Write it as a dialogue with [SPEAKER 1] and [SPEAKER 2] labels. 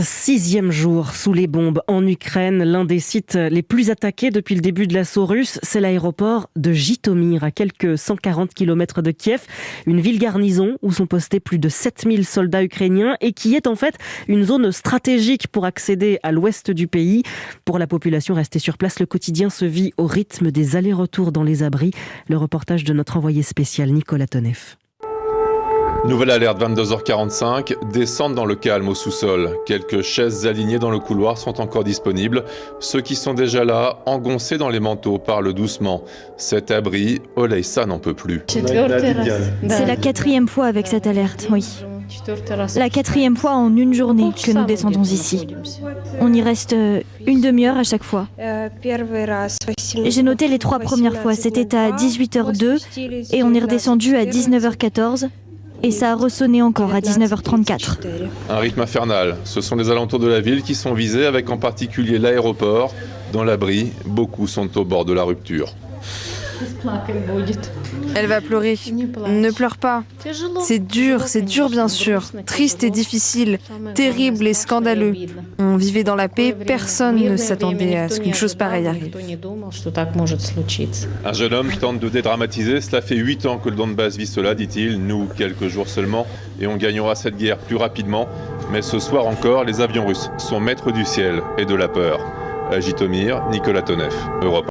[SPEAKER 1] 6e jour sous les bombes en Ukraine. L'un des sites les plus attaqués depuis le début de l'assaut russe, c'est l'aéroport de Jitomir, à quelques 140 km de Kiev. Une ville garnison où sont postés plus de 7000 soldats ukrainiens et qui est en fait une zone stratégique pour accéder à l'ouest du pays. Pour la population restée sur place, le quotidien se vit au rythme des allers-retours dans les abris. Le reportage de notre envoyé spécial Nicolas Tonev.
[SPEAKER 2] Nouvelle alerte 22h45, descente dans le calme au sous-sol. Quelques chaises alignées dans le couloir sont encore disponibles. Ceux qui sont déjà là, engoncés dans les manteaux, parlent doucement. Cet abri, Oleysa n'en peut plus.
[SPEAKER 3] C'est la 4e fois avec cette alerte, oui. La 4e fois en une journée que nous descendons ici. On y reste une demi-heure à chaque fois. J'ai noté les 3 premières fois, c'était à 18h02 et on est redescendu à 19h14. Et ça a ressonné encore à 19h34.
[SPEAKER 2] Un rythme infernal. Ce sont les alentours de la ville qui sont visés, avec en particulier l'aéroport. Dans l'abri, beaucoup sont au bord de la rupture.
[SPEAKER 4] Elle va pleurer. Ne pleure pas. C'est dur bien sûr. Triste et difficile, terrible et scandaleux. On vivait dans la paix, personne ne s'attendait à ce qu'une chose pareille arrive.
[SPEAKER 2] Un jeune homme tente de dédramatiser. Cela fait 8 ans que le Donbass vit cela, dit-il. Nous, quelques jours seulement, et on gagnera cette guerre plus rapidement. Mais ce soir encore, les avions russes sont maîtres du ciel et de la peur. À Jitomir, Nicolas Tonev, Europe.